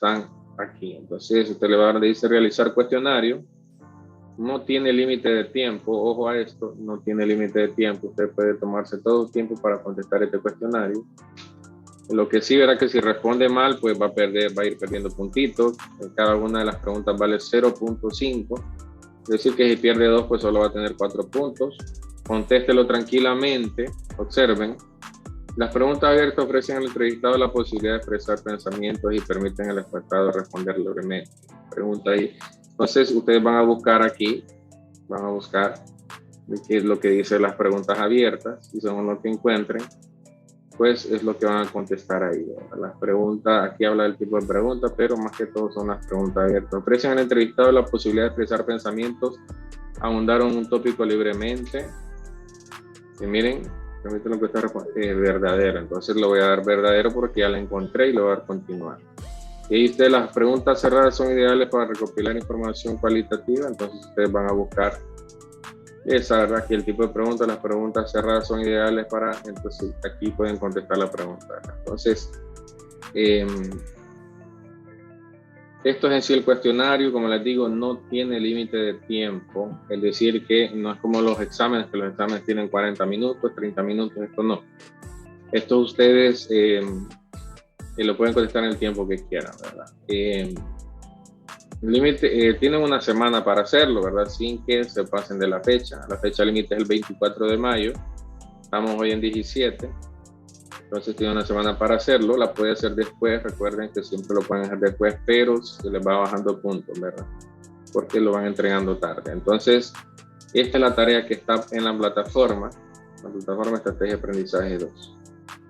están aquí. Entonces usted le va a dar, dice realizar cuestionario. No tiene límite de tiempo, ojo a esto, no tiene límite de tiempo. Usted puede tomarse todo el tiempo para contestar este cuestionario. Lo que sí verá que si responde mal, pues va a ir perdiendo puntitos. Cada una de las preguntas vale 0.5. Es decir que si pierde 2, pues solo va a tener 4 puntos. Contéstelo tranquilamente. Observen. Las preguntas abiertas ofrecen al entrevistado la posibilidad de expresar pensamientos y permiten al espectador responder libremente. Pregunta ahí. Entonces, ustedes van a buscar aquí, van a buscar qué es lo que dice las preguntas abiertas, y según lo que encuentren, pues es lo que van a contestar ahí. Las preguntas, aquí habla del tipo de preguntas, pero más que todo son las preguntas abiertas. Ofrecen al entrevistado la posibilidad de expresar pensamientos, ahondar en un tópico libremente. Y miren, permiten lo que está verdadero. Entonces le voy a dar verdadero porque ya la encontré y le voy a dar continuar. Y ustedes, las preguntas cerradas son ideales para recopilar información cualitativa. Entonces ustedes van a buscar esa, ¿verdad? Aquí el tipo de preguntas, las preguntas cerradas son ideales para, entonces aquí pueden contestar la pregunta, ¿verdad? Entonces, esto es en sí el cuestionario. Como les digo, no tiene límite de tiempo, es decir que no es como los exámenes, que los exámenes tienen 40 minutos, 30 minutos, esto no. Esto ustedes lo pueden contestar en el tiempo que quieran, ¿verdad? Límite, tienen una semana para hacerlo, ¿verdad? Sin que se pasen de la fecha. La fecha límite es el 24 de mayo. Estamos hoy en 17. Entonces tiene una semana para hacerlo. La puede hacer después. Recuerden que siempre lo pueden hacer después, pero se les va bajando puntos, ¿verdad? Porque lo van entregando tarde. Entonces, esta es la tarea que está en la plataforma Estrategia de Aprendizaje 2.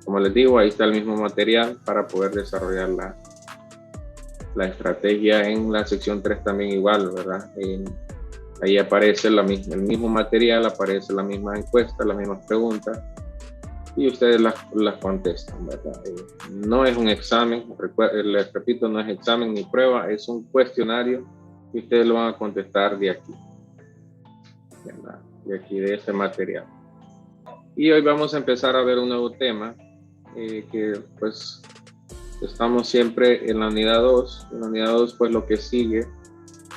Como les digo, ahí está el mismo material para poder desarrollar la estrategia. En la sección 3 también igual, ¿verdad? Ahí aparece el mismo material, aparece la misma encuesta, las mismas preguntas, y ustedes las contestan, ¿verdad? No es un examen, les repito, no es examen ni prueba, es un cuestionario y ustedes lo van a contestar de aquí, ¿verdad? De aquí, de este material. Y hoy vamos a empezar a ver un nuevo tema que pues estamos siempre en la unidad 2. En la unidad 2, pues lo que sigue,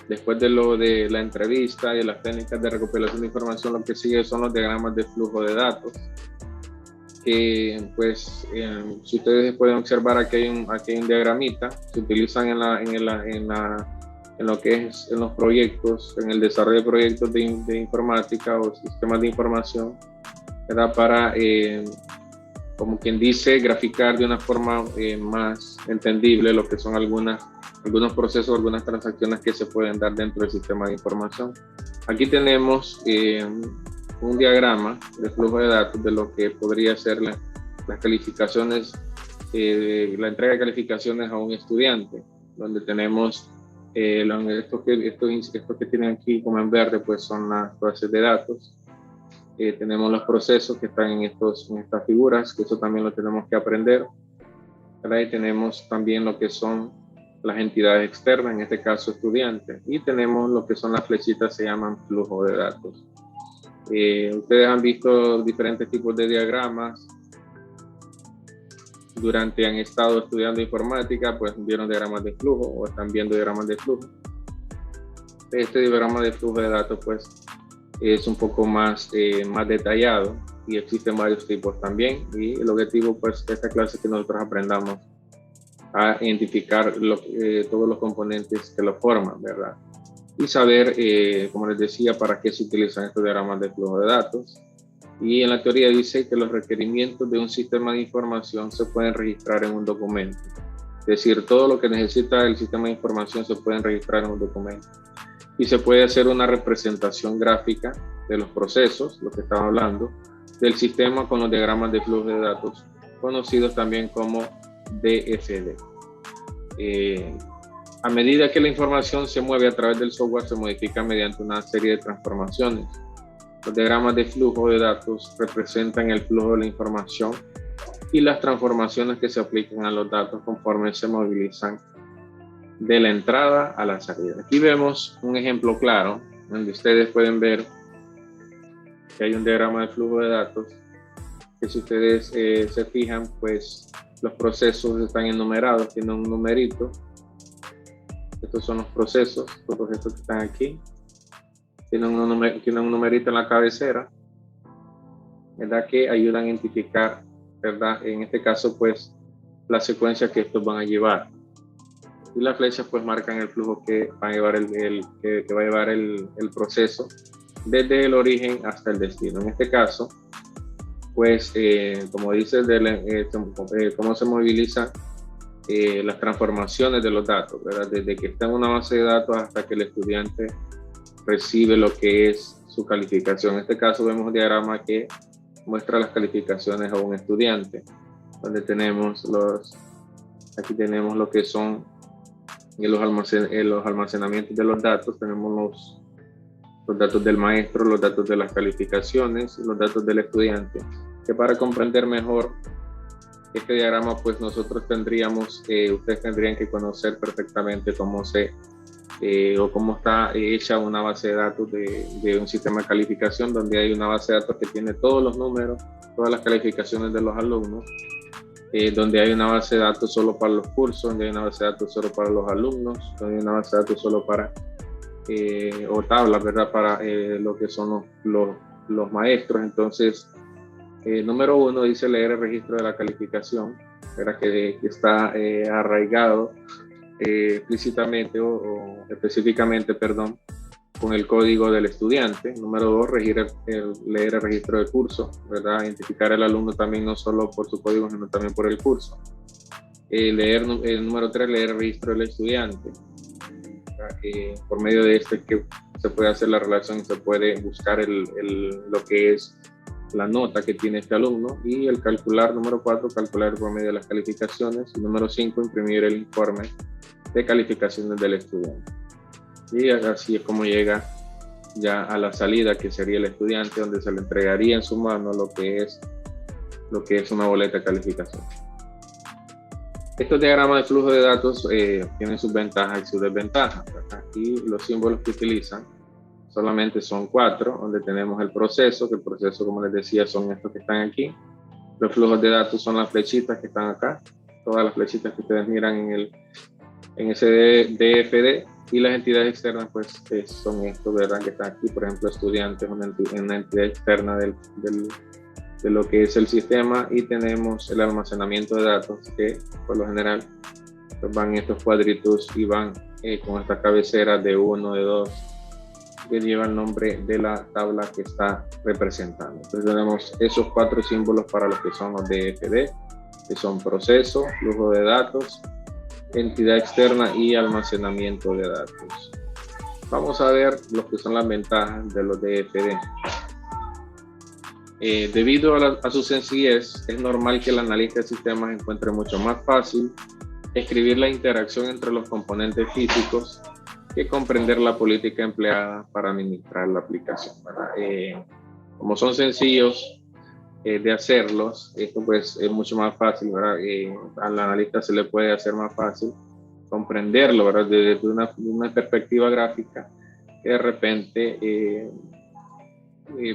después de lo de la entrevista y de las técnicas de recopilación de información, lo que sigue son los diagramas de flujo de datos. Que pues, si ustedes pueden observar, aquí hay un diagramita, se utilizan en lo que es en los proyectos, en el desarrollo de proyectos de informática o sistemas de información, ¿verdad? Para como quien dice, graficar de una forma más entendible lo que son algunos procesos, algunas transacciones que se pueden dar dentro del sistema de información. Aquí tenemos un diagrama de flujo de datos de lo que podría ser las calificaciones, la entrega de calificaciones a un estudiante, donde tenemos estos que tienen aquí como en verde, pues son las bases de datos. Tenemos los procesos que están en estas figuras, que eso también lo tenemos que aprender. Ahí tenemos también lo que son las entidades externas, en este caso estudiantes, y tenemos lo que son las flechitas, se llaman flujo de datos. Ustedes han visto diferentes tipos de diagramas han estado estudiando informática, pues vieron diagramas de flujo o están viendo diagramas de flujo. Este diagrama de flujo de datos pues es un poco más detallado y existen varios tipos también, y el objetivo pues de esta clase es que nosotros aprendamos a identificar todos los componentes que lo forman, ¿verdad? Y saber, como les decía, para qué se utilizan estos diagramas de flujo de datos. Y en la teoría dice que los requerimientos de un sistema de información se pueden registrar en un documento. Es decir, todo lo que necesita el sistema de información se puede registrar en un documento. Y se puede hacer una representación gráfica de los procesos, lo que estamos hablando, del sistema con los diagramas de flujo de datos, conocidos también como DFD. A medida que la información se mueve a través del software, se modifica mediante una serie de transformaciones. Los diagramas de flujo de datos representan el flujo de la información y las transformaciones que se aplican a los datos conforme se movilizan de la entrada a la salida. Aquí vemos un ejemplo claro donde ustedes pueden ver que hay un diagrama de flujo de datos que, si ustedes se fijan, pues los procesos están enumerados, tienen un numerito, Estos son los procesos, todos estos que están aquí. Tienen un numerito en la cabecera, ¿verdad? Que ayudan a identificar, ¿verdad? En este caso, pues, la secuencia que estos van a llevar. Y las flechas, pues, marcan el flujo que va a llevar que va a llevar el proceso desde el origen hasta el destino. En este caso, pues, como dice, cómo se movilizan las transformaciones de los datos, ¿verdad? Desde que está en una base de datos hasta que el estudiante recibe lo que es su calificación. En este caso vemos un diagrama que muestra las calificaciones a un estudiante, donde tenemos aquí tenemos lo que son los almacenamientos de los datos. Tenemos los datos del maestro, los datos de las calificaciones, los datos del estudiante, que para comprender mejor este diagrama, pues nosotros tendríamos, ustedes tendrían que conocer perfectamente cómo cómo está hecha una base de datos de un sistema de calificación, donde hay una base de datos que tiene todos los números, todas las calificaciones de los alumnos, donde hay una base de datos solo para los cursos, donde hay una base de datos solo para los alumnos, donde hay una base de datos solo para, o tablas, ¿verdad? Para lo que son los maestros. Entonces, número 1 dice leer el registro de la calificación, ¿verdad? Que está arraigado explícitamente o específicamente, perdón, con el código del estudiante. Número 2, leer el registro de curso, ¿verdad? Identificar al alumno también no solo por su código, sino también por el curso. Número 3, leer el registro del estudiante. Por medio de esto es que se puede hacer la relación, se puede buscar lo que es la nota que tiene este alumno. Y el calcular, número 4, calcular por medio de las calificaciones. Y número 5, imprimir el informe de calificaciones del estudiante. Y así es como llega ya a la salida, que sería el estudiante, donde se le entregaría en su mano lo que es una boleta de calificación. Estos diagramas de flujo de datos tienen sus ventajas y sus desventajas, ¿verdad? Y los símbolos que utilizan solamente son 4, donde tenemos el proceso, que el proceso, como les decía, son estos que están aquí. Los flujos de datos son las flechitas que están acá, todas las flechitas que ustedes miran en ese DFD, y las entidades externas, pues son estos, ¿verdad? Que están aquí, por ejemplo, estudiantes, una entidad externa de lo que es el sistema, y tenemos el almacenamiento de datos, que por lo general pues van estos cuadritos y van con esta cabecera de 1, de 2, que lleva el nombre de la tabla que está representando. Entonces tenemos esos 4 símbolos para los que son los DFD, que son proceso, flujo de datos, entidad externa y almacenamiento de datos. Vamos a ver lo que son las ventajas de los DFD. Debido a su sencillez, es normal que el analista de sistemas encuentre mucho más fácil escribir la interacción entre los componentes físicos que comprender la política empleada para administrar la aplicación, ¿verdad? Como son sencillos de hacerlos, esto pues es mucho más fácil, ¿verdad? Al analista se le puede hacer más fácil comprenderlo, ¿verdad? Desde una perspectiva gráfica, que de repente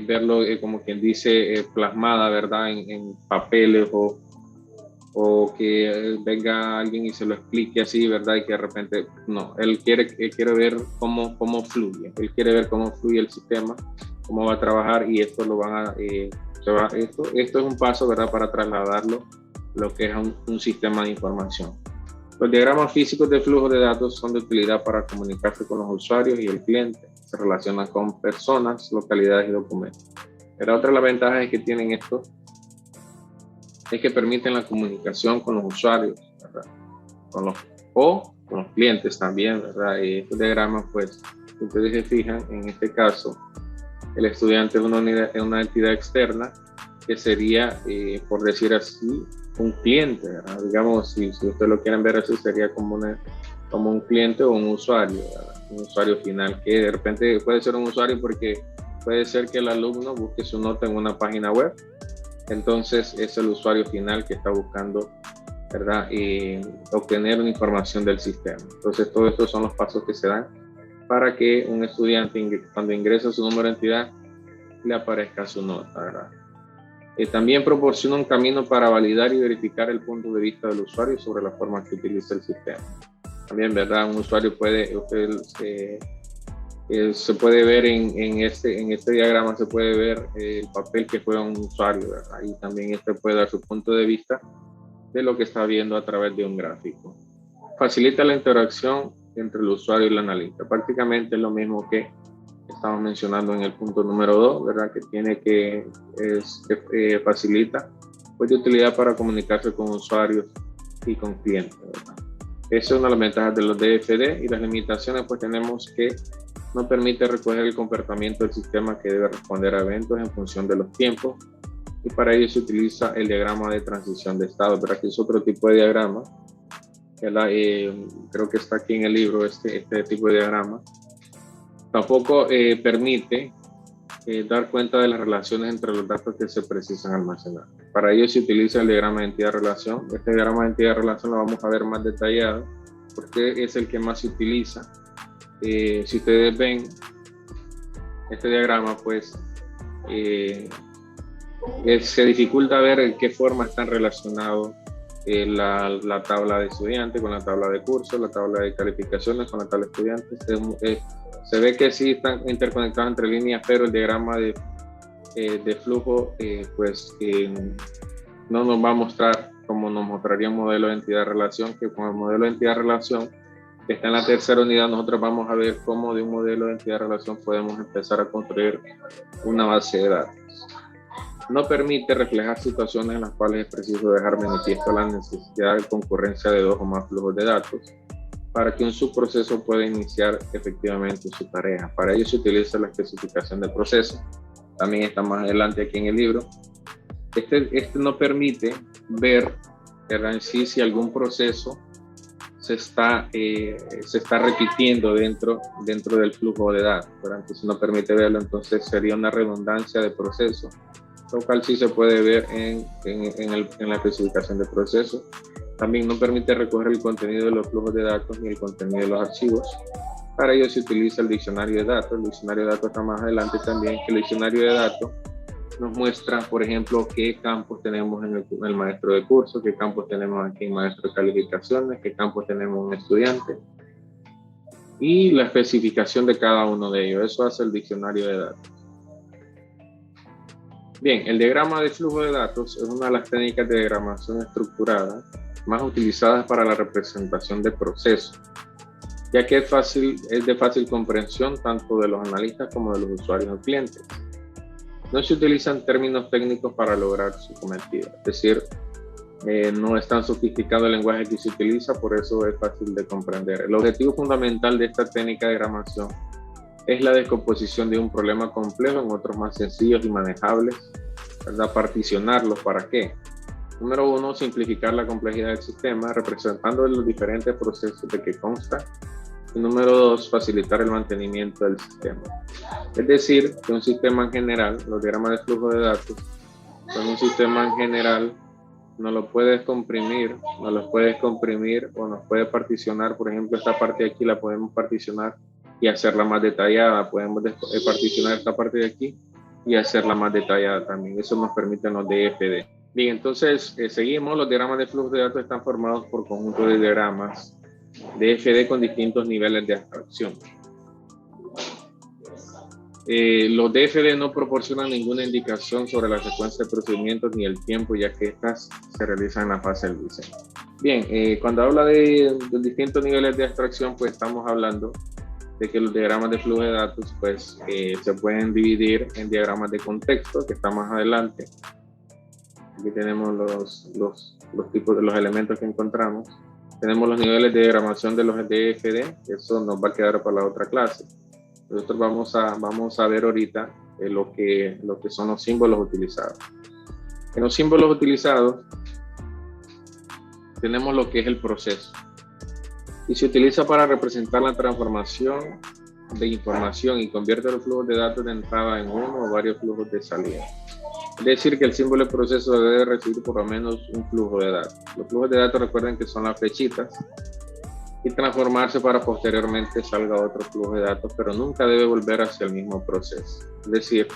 verlo como quien dice plasmada, ¿verdad? En papeles, o que venga alguien y se lo explique así, ¿verdad? Y que de repente, no, él quiere ver cómo fluye, él quiere ver cómo fluye el sistema, cómo va a trabajar, y esto lo van a, esto es un paso, ¿verdad? Para trasladarlo lo que es un sistema de información. Los diagramas físicos de flujo de datos son de utilidad para comunicarse con los usuarios y el cliente. Se relacionan con personas, localidades y documentos. Pero otra de las ventajas que tienen esto es que permiten la comunicación con los usuarios, ¿verdad? Con los clientes también, ¿verdad? Y estos diagramas, pues, si ustedes se fijan, en este caso, el estudiante es una entidad externa, que sería, por decir así, un cliente, ¿verdad? Digamos, si ustedes lo quieren ver así, sería como un cliente o un usuario, ¿verdad? Un usuario final, que de repente puede ser un usuario porque puede ser que el alumno busque su nota en una página web. Entonces es el usuario final que está buscando, ¿verdad? Obtener una información del sistema. Entonces todos estos son los pasos que se dan para que un estudiante, cuando ingresa su número de entidad, le aparezca su nota, ¿verdad? También proporciona un camino para validar y verificar el punto de vista del usuario sobre la forma que utiliza el sistema. También, ¿verdad? Un usuario puede, se puede ver en este diagrama, se puede ver el papel que juega un usuario, ¿verdad? Y también puede dar su punto de vista de lo que está viendo a través de un gráfico. Facilita la interacción entre el usuario y el analista. Prácticamente es lo mismo que estamos mencionando en el punto número 2, ¿verdad? Que tiene facilita pues, de utilidad para comunicarse con usuarios y con clientes, ¿verdad? Esa es una de las ventajas de los DFD, y las limitaciones pues tenemos que no permite recoger el comportamiento del sistema, que debe responder a eventos en función de los tiempos, y para ello se utiliza el diagrama de transición de estado, ¿verdad? Que es otro tipo de diagrama, creo que está aquí en el libro este tipo de diagrama. Tampoco permite dar cuenta de las relaciones entre los datos que se precisan almacenar. Para ello se utiliza el diagrama de entidad-relación. Este diagrama de entidad-relación lo vamos a ver más detallado porque es el que más se utiliza. Si ustedes ven este diagrama, pues se dificulta ver en qué forma están relacionados la tabla de estudiantes con la tabla de cursos, la tabla de calificaciones con la tabla de estudiantes. Se ve que sí están interconectados entre líneas, pero el diagrama de flujo no nos va a mostrar como nos mostraría un modelo de entidad-relación, que con el modelo de entidad-relación que está en la tercera unidad, nosotros vamos a ver cómo de un modelo de entidad-relación podemos empezar a construir una base de datos. No permite reflejar situaciones en las cuales es preciso dejar manifiesto la necesidad de concurrencia de dos o más flujos de datos para que un subproceso pueda iniciar efectivamente su tarea. Para ello se utiliza la especificación del proceso. También está más adelante aquí en el libro. Este no permite ver en sí si algún proceso se está repitiendo dentro del flujo de datos. Si no permite verlo, entonces sería una redundancia de proceso, lo cual sí se puede ver en la especificación de proceso. También no permite recoger el contenido de los flujos de datos ni el contenido de los archivos. Para ello se utiliza el diccionario de datos. El diccionario de datos está más adelante también, que el diccionario de datos nos muestra, por ejemplo, qué campos tenemos en el maestro de curso, qué campos tenemos aquí en maestro de calificaciones, qué campos tenemos en estudiante, y la especificación de cada uno de ellos. Eso hace el diccionario de datos. Bien, el diagrama de flujo de datos es una de las técnicas de diagramación estructurada más utilizadas para la representación de procesos, ya que es de fácil comprensión tanto de los analistas como de los usuarios o clientes. No se utilizan términos técnicos para lograr su cometido, es decir, no es tan sofisticado el lenguaje que se utiliza, por eso es fácil de comprender. El objetivo fundamental de esta técnica de diagramación es la descomposición de un problema complejo en otros más sencillos y manejables, ¿verdad? Particionarlos, ¿para qué? Número 1, simplificar la complejidad del sistema, representando los diferentes procesos de que consta. Y número 2, facilitar el mantenimiento del sistema. Es decir, que un sistema en general, los diagramas de flujo de datos, son un sistema en general, no lo puedes comprimir o nos puede particionar. Por ejemplo, esta parte de aquí la podemos particionar y hacerla más detallada. Podemos particionar esta parte de aquí y hacerla más detallada también. Eso nos permite los DFD. Bien, entonces seguimos. Los diagramas de flujo de datos están formados por conjuntos de diagramas DFD con distintos niveles de abstracción. Los DFD no proporcionan ninguna indicación sobre la secuencia de procedimientos ni el tiempo, ya que estas se realizan en la fase del diseño. Bien, cuando habla de distintos niveles de abstracción, pues estamos hablando de que los diagramas de flujo de datos pues se pueden dividir en diagramas de contexto, que está más adelante. Aquí tenemos los tipos de los elementos que encontramos. Tenemos los niveles de diagramación de los DFD, eso nos va a quedar para la otra clase. Nosotros vamos a ver ahorita lo que son los símbolos utilizados. En los símbolos utilizados tenemos lo que es el proceso. Y se utiliza para representar la transformación de información y convierte los flujos de datos de entrada en uno o varios flujos de salida. Es decir, que el símbolo de proceso debe recibir por lo menos un flujo de datos. Los flujos de datos, recuerden que son las flechitas, y transformarse para posteriormente salga otro flujo de datos, pero nunca debe volver hacia el mismo proceso. Es decir,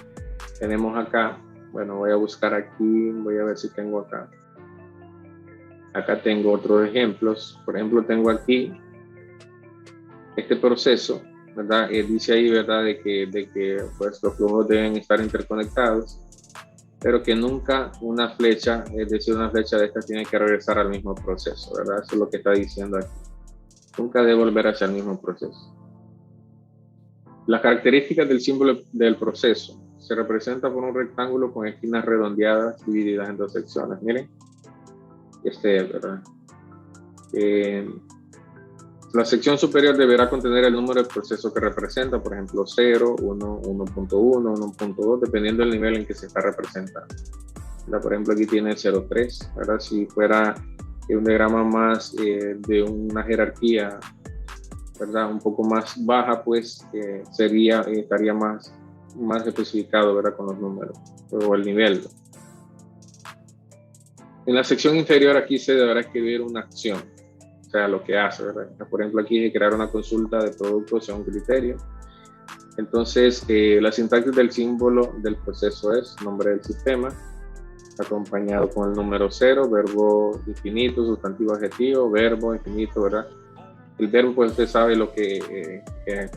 tenemos acá, bueno, voy a buscar aquí, voy a ver si tengo acá. Acá tengo otros ejemplos. Por ejemplo, tengo aquí este proceso, ¿verdad? Dice ahí, ¿verdad? De que pues, los flujos deben estar interconectados, pero que nunca una flecha, es decir, una flecha de estas tiene que regresar al mismo proceso, ¿verdad? Eso es lo que está diciendo aquí. Nunca debe volver hacia el mismo proceso. Las características del símbolo del proceso se representa por un rectángulo con esquinas redondeadas divididas en dos secciones. Miren, ¿verdad? La sección superior deberá contener el número de procesos que representa, por ejemplo, 0, 1, 1.1, 1.2, dependiendo del nivel en que se está representando. ¿Verdad? Por ejemplo, aquí tiene 0.3, ¿verdad? Si fuera un diagrama más de una jerarquía, ¿verdad? Un poco más baja, pues estaría más especificado, ¿verdad? Con los números o el nivel. En la sección inferior aquí se deberá escribir una acción, o sea, lo que hace, ¿verdad? Por ejemplo, aquí es crear una consulta de productos a un criterio. Entonces, la sintaxis del símbolo del proceso es nombre del sistema, acompañado con el número 0, verbo infinito, sustantivo adjetivo, verbo infinito, ¿verdad? El verbo, pues usted sabe lo que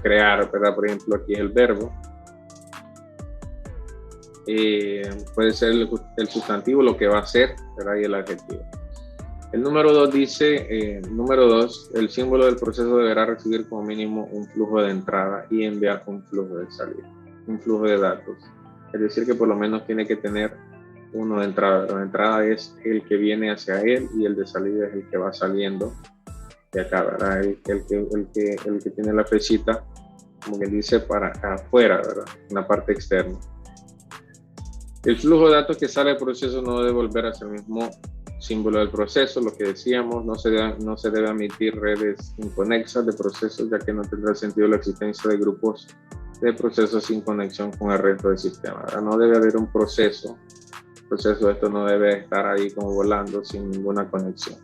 crear, ¿verdad? Por ejemplo, aquí es el verbo. Puede ser el sustantivo, lo que va a hacer, ¿verdad? Y el adjetivo. El número 2 dice, número 2, el símbolo del proceso deberá recibir como mínimo un flujo de entrada y enviar un flujo de salida, un flujo de datos. Es decir, que por lo menos tiene que tener uno de entrada. La entrada es el que viene hacia él y el de salida es el que va saliendo de acá, ¿verdad? El que tiene la flechita, como que dice, para afuera, ¿verdad? En la parte externa. El flujo de datos que sale del proceso no debe volver hacia el mismo símbolo del proceso, lo que decíamos, no se debe admitir redes inconexas de procesos, ya que no tendrá sentido la existencia de grupos de procesos sin conexión con el resto del sistema, ¿verdad? No debe haber un proceso de esto no debe estar ahí como volando sin ninguna conexión.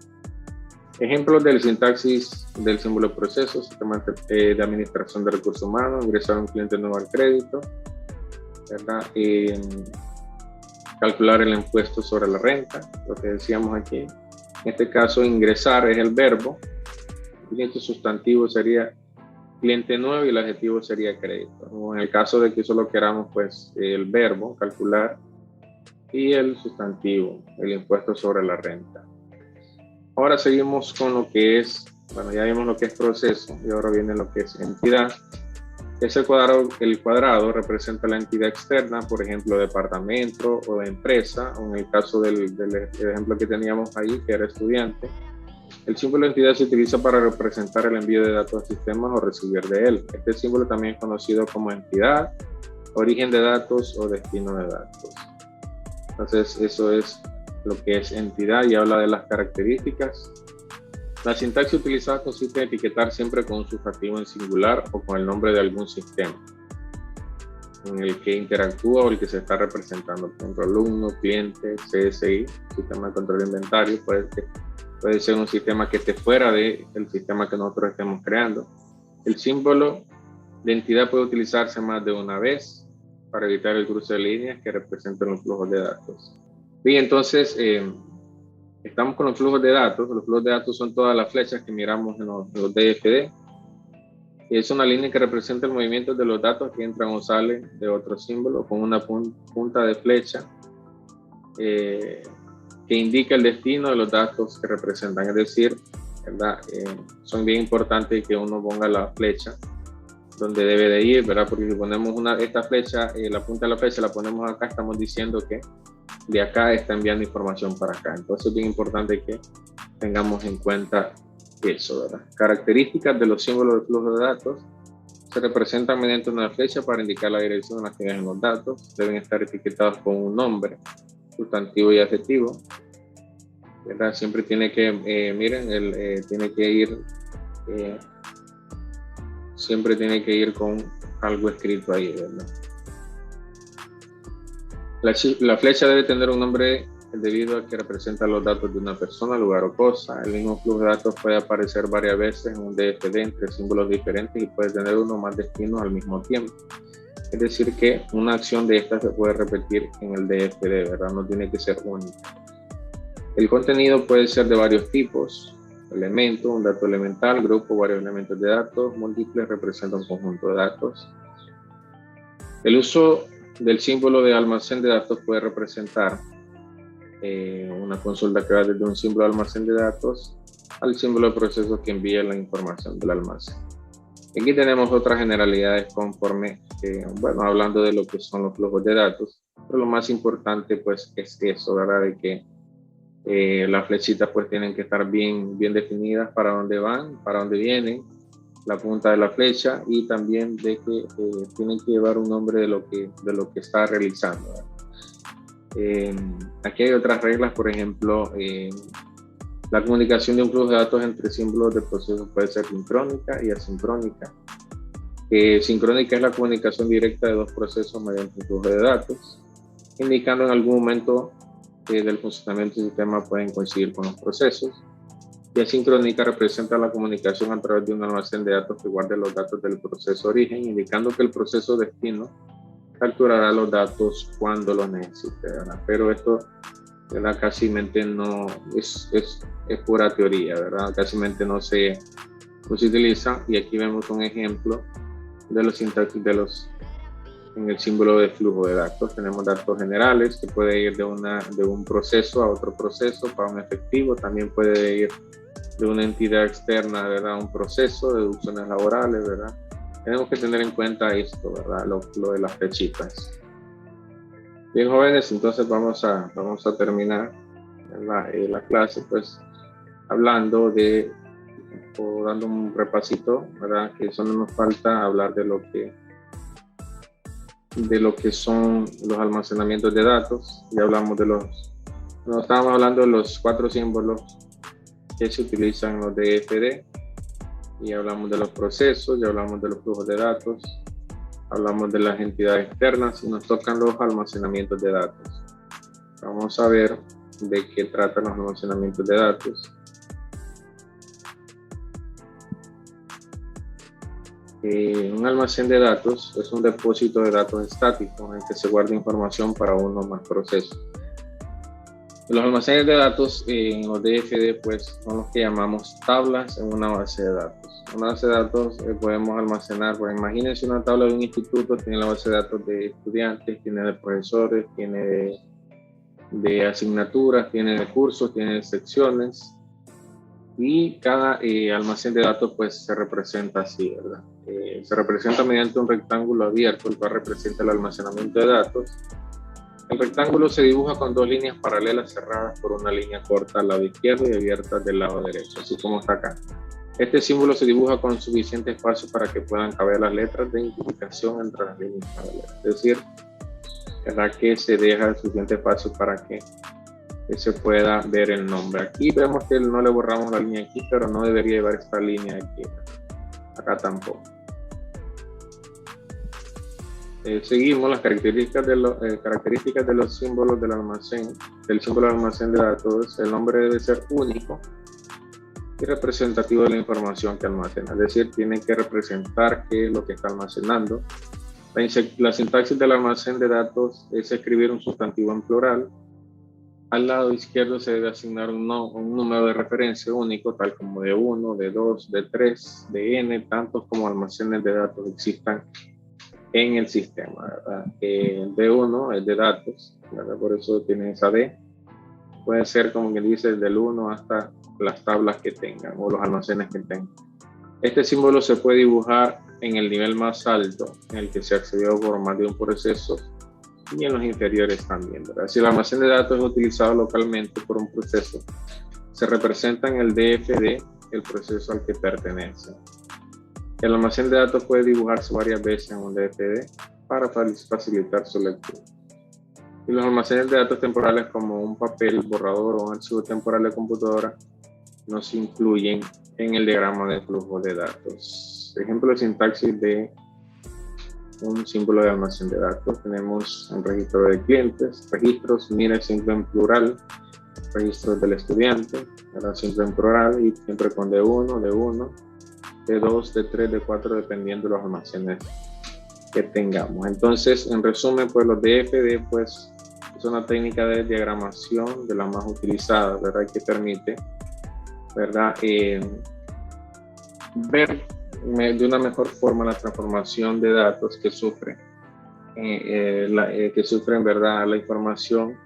Ejemplos del sintaxis del símbolo de proceso: sistema de administración de recursos humanos, ingresar a un cliente nuevo al crédito, ¿verdad? Calcular el impuesto sobre la renta, lo que decíamos aquí. En este caso, ingresar es el verbo, el cliente sustantivo sería cliente nuevo y el adjetivo sería crédito. O en el caso de que solo queramos, pues, el verbo, calcular, y el sustantivo, el impuesto sobre la renta. Ahora seguimos con lo que es, bueno, ya vimos lo que es proceso y ahora viene lo que es entidad. Ese cuadrado representa la entidad externa, por ejemplo, departamento o empresa, o en el caso del ejemplo que teníamos ahí, que era estudiante. El símbolo de entidad se utiliza para representar el envío de datos a sistemas o recibir de él. Este símbolo también es conocido como entidad, origen de datos o destino de datos. Entonces, eso es lo que es entidad y habla de las características. La sintaxis utilizada consiste en etiquetar siempre con un sustantivo en singular o con el nombre de algún sistema en el que interactúa o el que se está representando. Por ejemplo, alumno, cliente, CSI, sistema de control de inventario, puede ser un sistema que esté fuera del sistema que nosotros estemos creando. El símbolo de entidad puede utilizarse más de una vez para evitar el cruce de líneas que representan los flujos de datos. Bien, entonces estamos con los flujos de datos. Los flujos de datos son todas las flechas que miramos en los DFD. Es una línea que representa el movimiento de los datos que entran o salen de otro símbolo con una punta de flecha que indica el destino de los datos que representan. Es decir, ¿verdad? Son bien importantes que uno ponga la flecha donde debe de ir, ¿verdad? Porque si ponemos esta flecha, la punta de la flecha la ponemos acá, estamos diciendo que de acá está enviando información para acá. Entonces es bien importante que tengamos en cuenta eso, ¿verdad? Características de los símbolos de flujo de datos: se representan mediante una flecha para indicar la dirección en la que viajan los datos, deben estar etiquetados con un nombre, sustantivo y adjetivo, ¿verdad? Siempre tiene que, tiene que ir, siempre tiene que ir con algo escrito ahí, ¿verdad? La flecha debe tener un nombre debido a que representa los datos de una persona, lugar o cosa. El mismo flujo de datos puede aparecer varias veces en un DFD entre símbolos diferentes y puede tener uno o más destinos al mismo tiempo. Es decir, que una acción de estas se puede repetir en el DFD, ¿verdad? No tiene que ser única. El contenido puede ser de varios tipos, Elemento, un dato elemental, grupo, varios elementos de datos, múltiples representa un conjunto de datos. El uso del símbolo de almacén de datos puede representar una consulta que va desde un símbolo de almacén de datos al símbolo de proceso que envía la información del almacén. Aquí tenemos otras generalidades conforme, bueno, hablando de lo que son los flujos de datos, pero lo más importante pues es eso, ¿verdad? De que las flechitas pues tienen que estar bien definidas para dónde van, para dónde vienen, la punta de la flecha, y también de que tienen que llevar un nombre de lo que está realizando, ¿verdad? Aquí hay otras reglas, por ejemplo, la comunicación de un flujo de datos entre símbolos de procesos puede ser sincrónica y asincrónica. Sincrónica es la comunicación directa de dos procesos mediante un flujo de datos, indicando en algún momento del funcionamiento del sistema pueden coincidir con los procesos. Y asincrónica representa la comunicación a través de un almacén de datos que guarde los datos del proceso origen, indicando que el proceso destino capturará los datos cuando los necesite, ¿verdad? Pero esto, ¿verdad? Casi no es pura teoría, ¿verdad? Casi no se utiliza, y aquí vemos un ejemplo de los sintaxis en el símbolo de flujo de datos. Tenemos datos generales que puede ir de un proceso a otro proceso para un efectivo, también puede ir de una entidad externa, ¿verdad? A un proceso, deducciones laborales, ¿verdad? Tenemos que tener en cuenta esto, ¿verdad? Lo de las flechitas. Bien, jóvenes, entonces vamos a terminar la clase, pues, hablando o dando un repasito, ¿verdad? Que solo nos falta hablar de lo que son los almacenamientos de datos. Ya hablamos estábamos hablando de los 4 símbolos que se utilizan en los DFD, y hablamos de los procesos, ya hablamos de los flujos de datos, hablamos de las entidades externas, y nos tocan los almacenamientos de datos. Vamos a ver de qué tratan los almacenamientos de datos. Un almacén de datos es un depósito de datos estático en el que se guarda información para uno o más procesos. Los almacenes de datos en los DFD pues son los que llamamos tablas en una base de datos. En una base de datos podemos almacenar, pues imagínense una tabla de un instituto, tiene la base de datos de estudiantes, tiene de profesores, tiene de asignaturas, tiene de cursos, tiene de secciones, y cada almacén de datos pues se representa así, ¿verdad? Se representa mediante un rectángulo abierto, el cual representa el almacenamiento de datos. El rectángulo se dibuja con 2 líneas paralelas cerradas por una línea corta al lado izquierdo y abierta del lado derecho, así como está acá. Este símbolo se dibuja con suficiente espacio para que puedan caber las letras de identificación entre las líneas paralelas. Es decir, ¿verdad? Que se deja suficiente espacio para que se pueda ver el nombre. Aquí vemos que no le borramos la línea aquí, pero no debería llevar esta línea aquí. Acá tampoco. Seguimos las características de los símbolos del almacén. Del símbolo del almacén de datos, el nombre debe ser único y representativo de la información que almacena. Es decir, tiene que representar qué es lo que está almacenando. La sintaxis del almacén de datos es escribir un sustantivo en plural. Al lado izquierdo se debe asignar un número de referencia único, tal como de 1, de 2, de 3, de n, tantos como almacenes de datos existan en el sistema, ¿verdad? D1 es de datos, ¿verdad? Por eso tiene esa D. Puede ser, como que dice, del 1 hasta las tablas que tengan o los almacenes que tengan. Este símbolo se puede dibujar en el nivel más alto, en el que se accedió por más de un proceso, y en los inferiores también, ¿verdad? Si el almacén de datos es utilizado localmente por un proceso, se representa en el DFD el proceso al que pertenece. El almacén de datos puede dibujarse varias veces en un DFD para facilitar su lectura. Y los almacenes de datos temporales, como un papel, borrador o un archivo temporal de computadora, no se incluyen en el diagrama de flujo de datos. Ejemplo de sintaxis de un símbolo de almacén de datos. Tenemos un registro de clientes, registros, mire siempre en plural, registros del estudiante, siempre en plural y siempre con D1, D2, D3, D4, dependiendo de los almacenes que tengamos. Entonces, en resumen, pues los DFD pues es una técnica de diagramación de las más utilizadas, ¿verdad? Que permite ¿verdad? Ver de una mejor forma la transformación de datos que sufren, ¿verdad? La información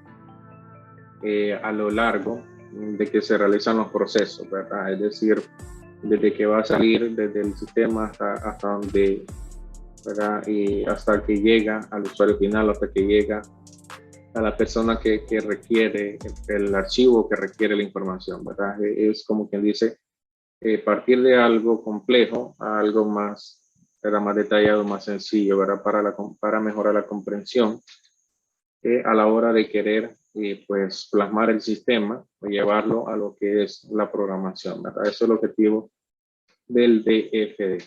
a lo largo de que se realizan los procesos, ¿verdad? Es decir, desde que va a salir desde el sistema hasta donde, ¿verdad? Y hasta que llega al usuario final, hasta que llega a la persona que requiere el archivo, que requiere la información, ¿verdad? Es como quien dice, partir de algo complejo a algo más, ¿verdad? Más detallado, más sencillo, ¿verdad? Para mejorar la comprensión a la hora de querer pues plasmar el sistema o llevarlo a lo que es la programación, ¿verdad? Eso es el objetivo del DFD.